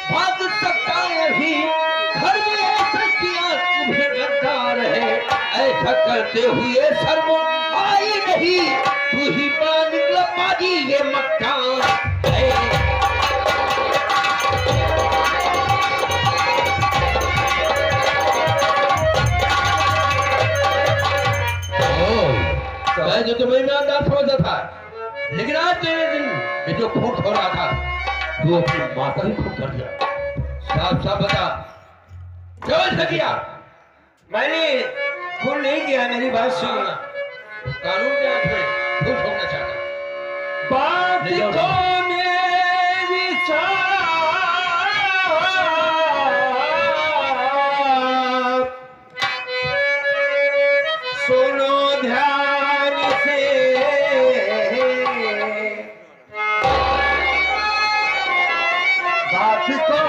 भाग सकता है भी घर में ऐसा किया तुम्हें गद्दार है, ऐसा करते हुए शर्म आई नहीं, तू ही मान लपाजी ये मकान है। जो तुम्हें ईमानदार समझता था, लेकिन आज तेरे दिन ये जो खून हो रहा था तू अपनी माँ का ही खून कर दिया। साफ साफ बता, क्यों किया? मैंने खून नहीं किया, मेरी बात सुन। कानून के हाथ में खुश होना चाहता। बात को मेरी सुनो ध्यान से, बात को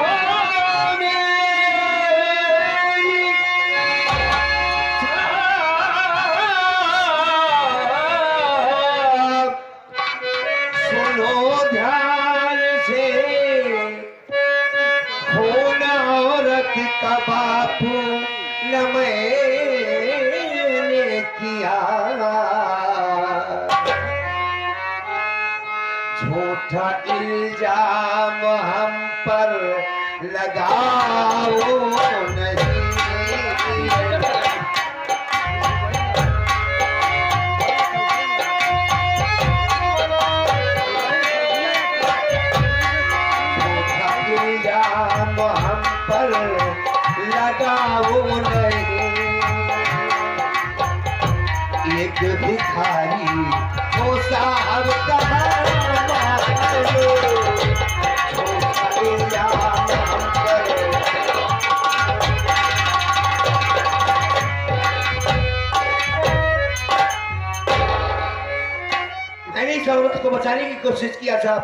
का बापू न मैंने किया, झूठा इल्जाम हम पर लगाओ नहीं। झूठा इल्जाम हम पर लगाओ नहीं। एक भिखारी हो साहब कहा मैंने इस औरत को बचाने की कोशिश किया साहब।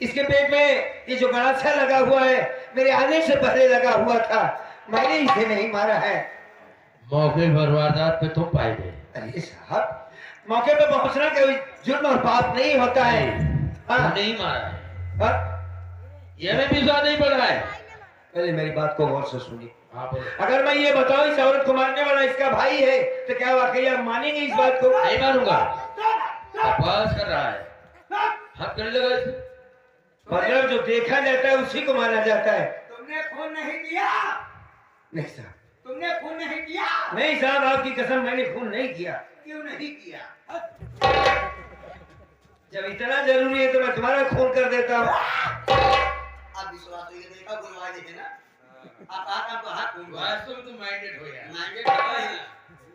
इसके पेट में ये जो गड़ासा लगा हुआ है मेरे आने से पहले लगा हुआ था, मैंने इसे नहीं मारा है। मौके पर वारदात पे तुम पाए गए। अरे साहब, मौके पे पहुंचना कोई जुर्म और पाप नहीं होता है। नहीं मारा है, ये हमें विश्वास नहीं पड़ रहा है। पहले मेरी बात को गौर से सुनिए। अगर मैं ये बताऊं इस औरत को मारने वाला इसका भाई है तो क्या वाकई आप मानेंगे इस बात को? नहीं मानूंगा। बकवास कर रहा है, हाथ करने लगा। मतलब जो देखा जाता है उसी को माना जाता है। तुमने खून नहीं किया? नहीं साहब, तुमने खून नहीं किया? नहीं साहब, आपकी कसम मैंने खून नहीं किया। क्यों नहीं किया? जब इतना जरूरी है तो मैं तुम्हारा खून कर देता हूँ। आप विश्वास ये देखा गुनवा देते ना, आप आपको हाथ खून वास्तव में माइंडेड हो यार। मांगे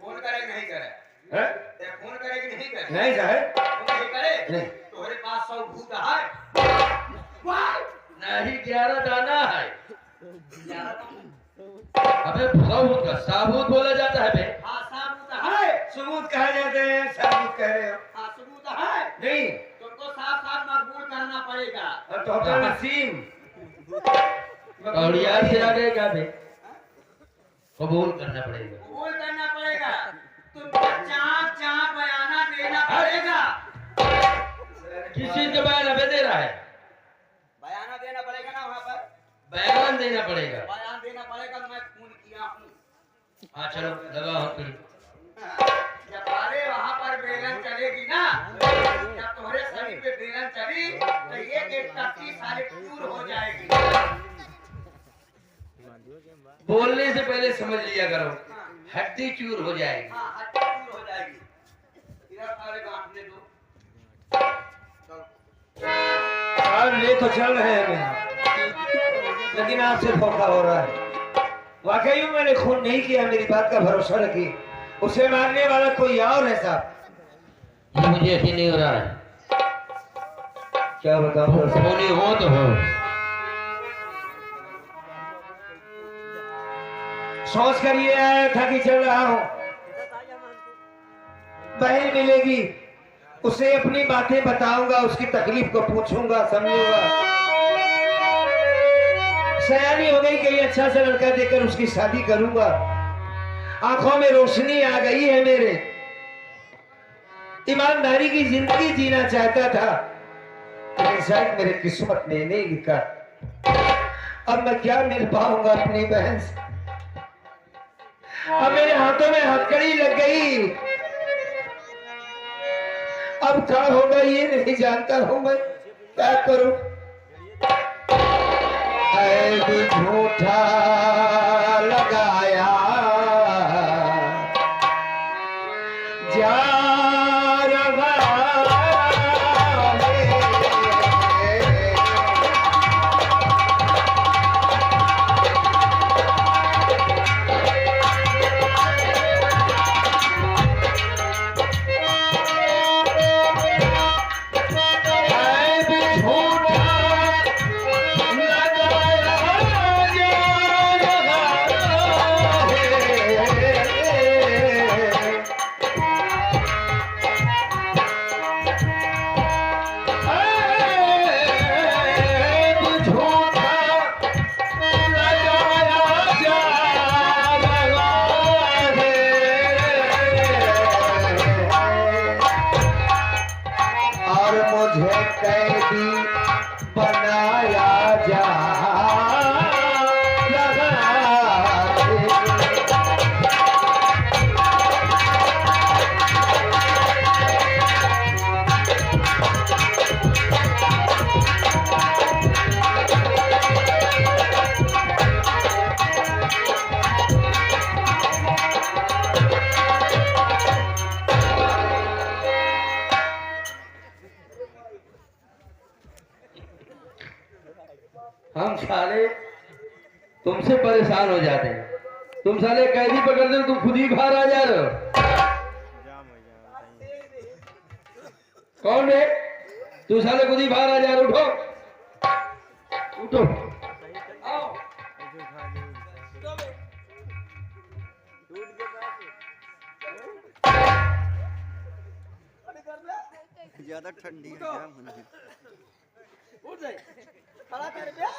फोन करे नहीं करे हैं? ते फोन करे कि नहीं करे? नहीं साहब, फोन नहीं करे? नहीं। तुम्हारे पास 100 भूत है? वाह, नहीं 11 दाना है। 11 अबे सबूत का साबूत बोला जाता है बे। हाँ सबूत है। सबूत कहा जाते हैं, सबूत कह रहे हो? हाँ सबूत है। नहीं, तुमको साफ साफ मजबूर करना पड़ेगा। और तो अपना नसीम और यार से आगे क्या बे? कबूल करना पड़ेगा। कबूल करना पड़ेगा। तुमको चाप चाप बयाना देना पड़ेगा। किस चीज का बयान अबे दे रहा है? बयाना देना पड़ेगा ना वहाँ पर। बयान देना पड़ेगा। बयान देना पड़ेगा, मैं खून किया हूँ। हाँ चलो लगाओ हाथ पे। जब अरे वहाँ पर बेलन चलेगी ना, जब तुम्हारे शरीर पे बेलन चली तो एक टट्टी सारे चूर हो जाएगी। बोलने से पहले समझ लिया करो, हड्डी चूर हो जाएगी। हाँ हड्डी चूर हो जाएगी। इधर सारे गांठने दो। और ले तो चल रहे हैं मैं, लेकिन आपसे धोखा हो रहा है। वाकई में मैंने खून नहीं किया, मेरी बात का भरोसा रखिए। उसे मारने वाला कोई और है साहब। ये मुझे यकीन नहीं हो रहा है। क्या बताऊं? सोनी हो तो हो। सोच कर ये आया था कि चल रहा हूं, बहन मिलेगी, उसे अपनी बातें बताऊंगा, उसकी तकलीफ को पूछूंगा, समझूंगा। सयानी हो गई, कहीं अच्छा सा लड़का देखकर उसकी शादी करूंगा। आंखों में रोशनी आ गई है मेरे, ईमानदारी की जिंदगी जीना चाहता था, लेकिन शायद मेरे किस्मत ने नहीं लिखा। अब मैं क्या मिल पाऊंगा अपनी बहन से। अब मेरे हाथों में हथकड़ी लग गई, अब क्या होगा ये नहीं जानता हूं मैं, क्या करूं। ऐब झूठा लगाया जा रहा कैदी बनाया जा रहा है। हम साले तुमसे परेशान हो जाते हैं। तुम साले कैदी पकड़ दो, तुम खुद ही बाहर आ जा रहे हो। कौन है तू? साले खुद ही बाहर आ जा रहे हो। उठो उठो, आओ। ज्यादा ठंडी है क्या मुझे? उठ जाए, खड़ा कर दिया।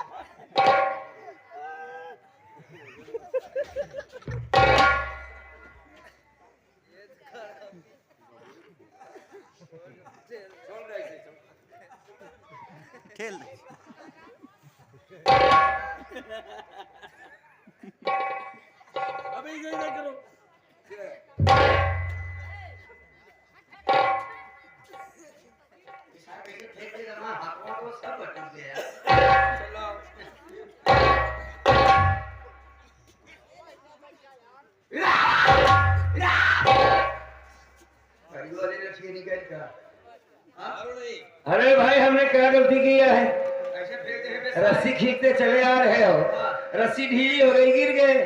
खेल अभी यही ना करो। अरे भाई हमने क्या गलती किया है? रस्सी खींचते चले आ रहे हो, रस्सी ढीली हो गई, गिर गए।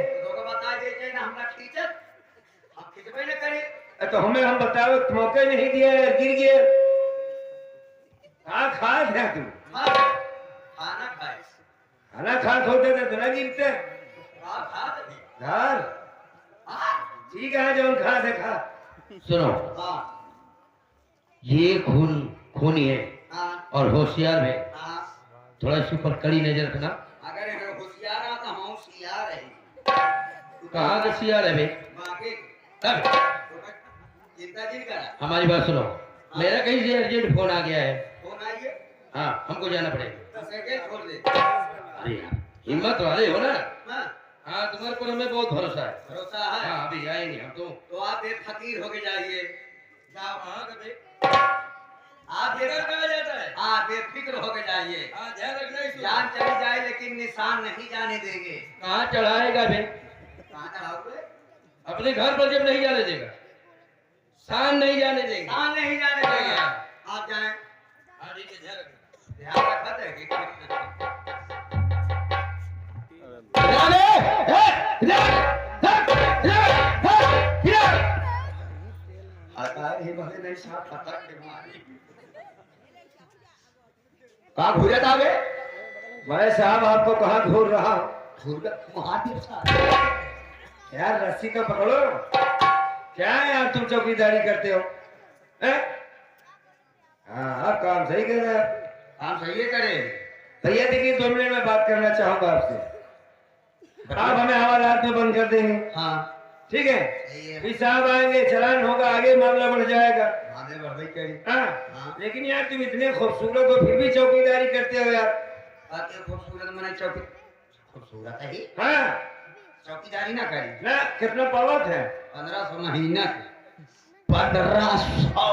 तो हमें हम बताओ मौका नहीं दिया यार, गिर गए। हाँ खा थे तू, खाना खात होते थे तो ना गिरते। यार ठीक है, जो खा थे खा। सुनो, ये खूनी है और होशियार है। थोड़ा इसके ऊपर कड़ी नजर रखना। अगर होशियार है तो हम होशियार है। कहाँ का सियार है बे? चिंता करा। हमारी बात सुनो, मेरा कहीं से अर्जेंट फोन आ गया है। फोन आइए, हाँ हमको जाना पड़ेगा। 10 सेकंड छोड़ दे। अरे यार, हिम्मत वाले हो ना। हाँ, हाँ तुम्हारे पर हमें बहुत भरोसा है। भरोसा है। हाँ अभी आएंगे हम तो आप बेफकीर होके जाइए। जाओ वहाँ कभी। आप कहा जाता है। हाँ बेफिक्र होके जाइए। हाँ ध्यान रखना इसको। जान चली जाए लेकिन निशान नहीं जाने देंगे। कहाँ चढ़ाएगा बे? कहाँ चढ़ाओगे? अपने घर पर जब नहीं जाने देगा, शान नहीं जाने देंगे। निशान नहीं जाने देंगे। आप जाएं। हाँ ठीक है, ध्यान रखना। ध्यान रखा देंगे। भले नहीं साथ पता के मारी। कहाँ घूरे था बे? मैं साहब आपको कहाँ घूर रहा हूँ? महादेव साहब, यार रस्सी तो पकड़ो। क्या है यार तुम चौकीदारी करते हो? हाँ काम सही कर रहे हो। आप सही करे। भैया देखिए 2 मिनट में बात करना चाहूंगा आपसे। आप हमें हवालात में बंद कर देंगे, हाँ ठीक है? सही है। फिर साहब आएंगे, चलान होगा, आगे मामला बढ़ जाएगा। महादेव बढ़ करी। हाँ लेकिन यार तुम इतने खूबसूरत हो फिर भी चौकीदारी करते हो यार। बाकी खूबसूरत मैंने चौकी खूबसूरत है ही। हाँ चौकीदारी ना करी। ना कितना पावत है 1500 महीना के। 1500।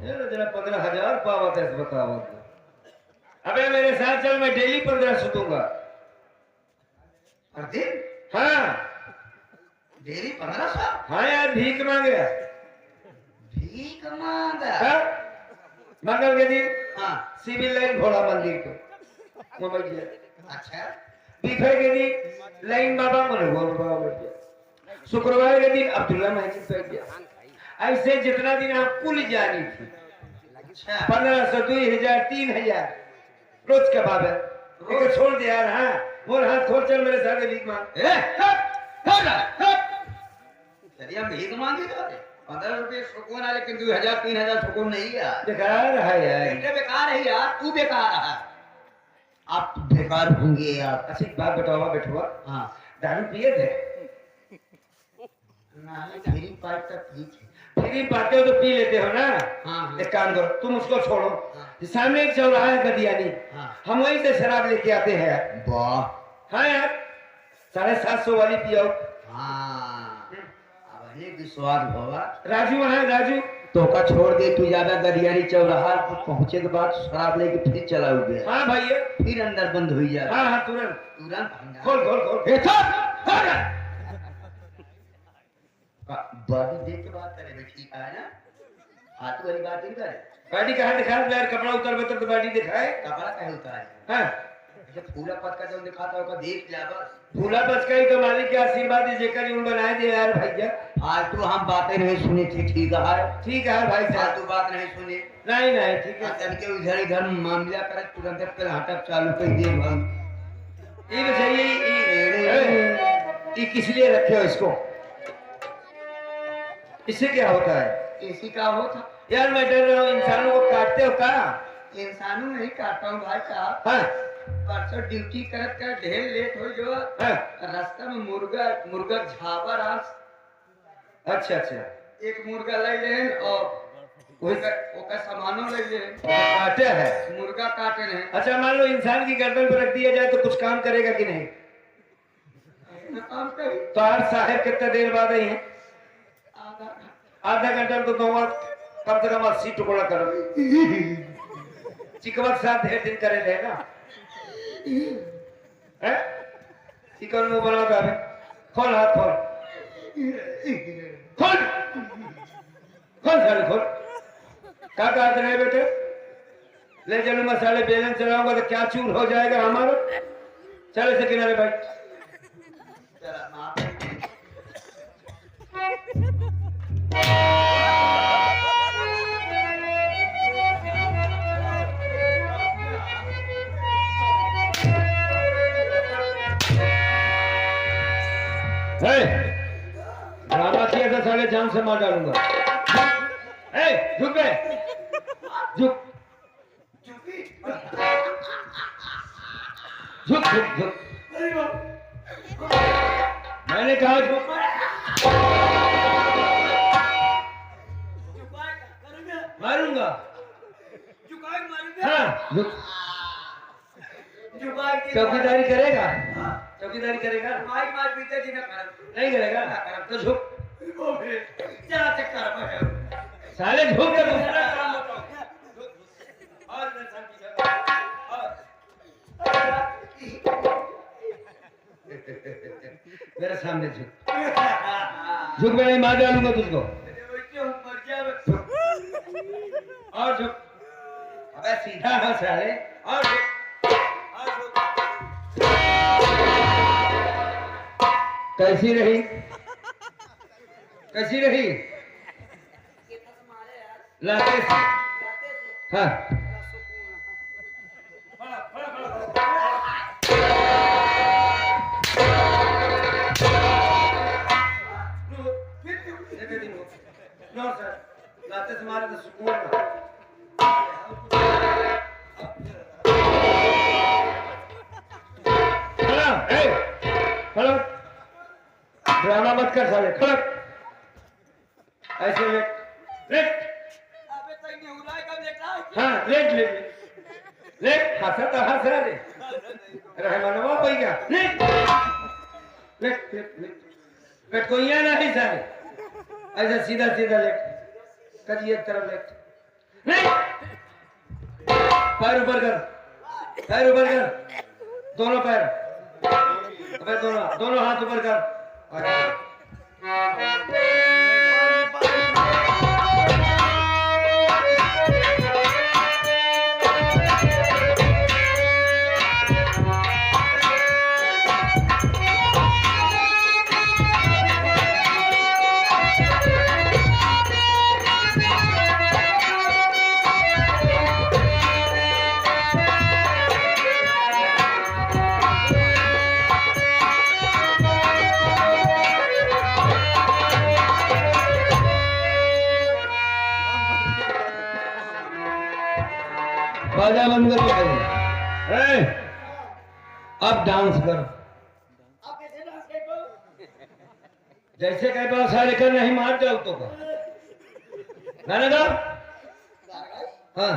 ये जरा 15,000 पावत है बताओ। अबे मेरे साथ चल, मैं डेली 1500 दूंगा। हर दिन हाँ डेली 1500। हाँ यार भीख मांगे। भीख मांगा। हाँ? मंगल के दिन हाँ सिविल लाइन घोड़ा मंदिर को मोबाइल दिया। अच्छा। बीफे के दिन लाइन बाबा मनोहर बाबा बैठ गया। शुक्रवार के दिन अब्दुल्ला महजिद बैठ गया। ऐसे जितना दिन आप कुल जानी थी अच्छा 1500 2000 3000 रोज का बाबा एक छोड़ दे यार। हाँ मोर हाथ खोल, चल मेरे साथ भीख मांग। चलिए हम भीख मांगे तो 15 रुपये सुकून है, लेकिन 2000 3000 सुकून नहीं है यार। बेकार है यार। घंटे बेकार है यार, तू बेकार है। आप बेकार होंगे यार। अच्छी बात बताओ बेटुआ, हाँ दारू पिए थे? नहीं मेरी बात तो ठीक है। फ्री पाते हो तो पी लेते हो ना। हाँ एक काम करो, तुम उसको छोड़ो। हाँ। सामने एक चौराहा है गदियानी, हाँ। हम वहीं से शराब लेके आते हैं यार। वाह। हाँ यार 750 वाली पियो। हाँ अब ये विश्वास होगा। राजू वहाँ है, राजू तो का छोड़ दे, तू ज्यादा गरियानी चौराहा पहुंचे के बाद शराब लेके फिर चला गया। हाँ भाई है। फिर अंदर बंद हुई जा। हाँ हाँ तुरंत तुरंत खोल खोल खोल। बॉडी देख के बात करे ठीक है ना। हाथ वाली बात नहीं करे। बाडी कहाँ दिखा यार? कपड़ा उतर बेतर तो बाडी दिखाए। कपड़ा कहे होता है। हाँ जब फूला पत का जो दिखाता होगा देख लिया बस। फूला बच गई तो मालिक के आशीर्वाद है, जेकर यूं बनाए दे यार भैया। आज तो हम बातें नहीं सुनी थी, ठीक है। ठीक है भाई आज साहब। तो बात नहीं सुनी। नहीं नहीं ठीक है। चल के उधर इधर मामला करे तुरंत फिर हटक चालू कर दिए हम। ये बताइए ये किस लिए रखे हो इसको? इससे क्या होता है? इसी का होता। यार मैं डर रहा हूँ, इंसानों को काटते हो क्या? इंसानों नहीं काटता हूँ भाई साहब। हाँ परसों ड्यूटी करत कर ढेर लेट हो जो हाँ। रास्ता में मुर्गा झावर आज अच्छा अच्छा एक मुर्गा ले लेन और ओका सामानो ले लेन। काटे है। मुर्गा काटे ने। अच्छा मान लो इंसान की गर्दन पर रख दिया जाए तो कुछ काम करेगा कि नहीं? काम करी तो आज साहब कितना देर बाद आई है? आधा घंटा तो दूंगा, कम से कम 80 टुकड़ा करो। चिकवत साथ ढेर दिन करे थे ना। चिकन मुंह बना कर खोल, हाथ खोल खोल खोल सारे खोल। क्या कहते रहे बेटे? ले चलो मसाले बेलन चलाऊंगा तो क्या चूर हो जाएगा हमारा। चले से किनारे भाई। ड्रामा किया था साले जान से मार डालूंगा। झुक बे, झुक झुक झुक झुक। मैंने कहा झुक। मारूंगा। हाँ झुक। चौकीदारी करेगा? चौकीदारी करेगा? नहीं करेगा तो झुक। साले झुक के दूसरा काम बताओ। मेरे सामने झुक। झुक मैं नहीं मार डालूंगा तुझको। और झुक। अबे सीधा हो साले। और झुक। कैसी रही? कैसी रही? लाते से। हाँ नो सर, लाते से मारे तो सुकून ना। खड़ा ड्रामा मत कर साले। खड़ा ऐसे लेट। हाँ लेट लेट लेट। हंसा तो हंस रहा रे। रहमानवा भैया नहीं लेट लेट लेट लेट कोई यहाँ नहीं सारे ऐसा सीधा सीधा लेट कभी एक तरफ लेट नहीं पैर ऊपर कर दोनों पैर अबे दोनों हाथ ऊपर कर बाजा बंद कर भाई अब डांस कर आप कैसे डांस करते जैसे कई बार सारे कर नहीं मार जाओ तो का गाना गाओ हाँ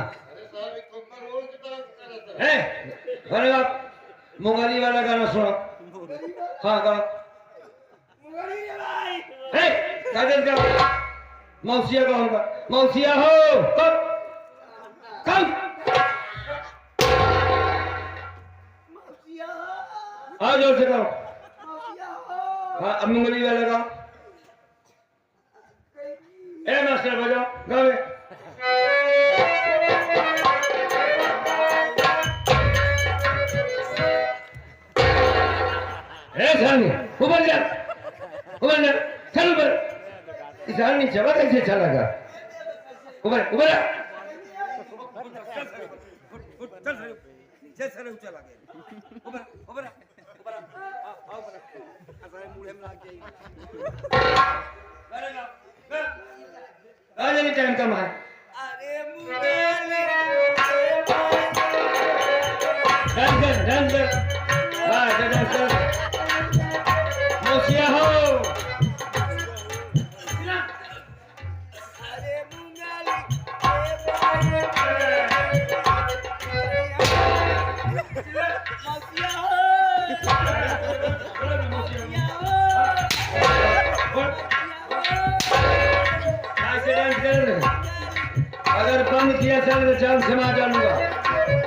है गाना गाओ मुंगली वाला गाना सुनो हाँ गाओ है काजल गाओ मौसिया गाऊंगा मौसिया हो कम हाँ जोर से गाओ हाँ अब मुंगली वाला गाओ ए मास्टर बजाओ गाओ ए सानी ऊपर जा चल ऊपर इस हाल नीचे चला कैसे चलागा ऊपर ऊपर चल चला गया ऊपर ऊपर आज टाइम कम है डांस कर डांस कर मौसिया हो अगर बंद किया चल तो चल क्षमा डालूंगा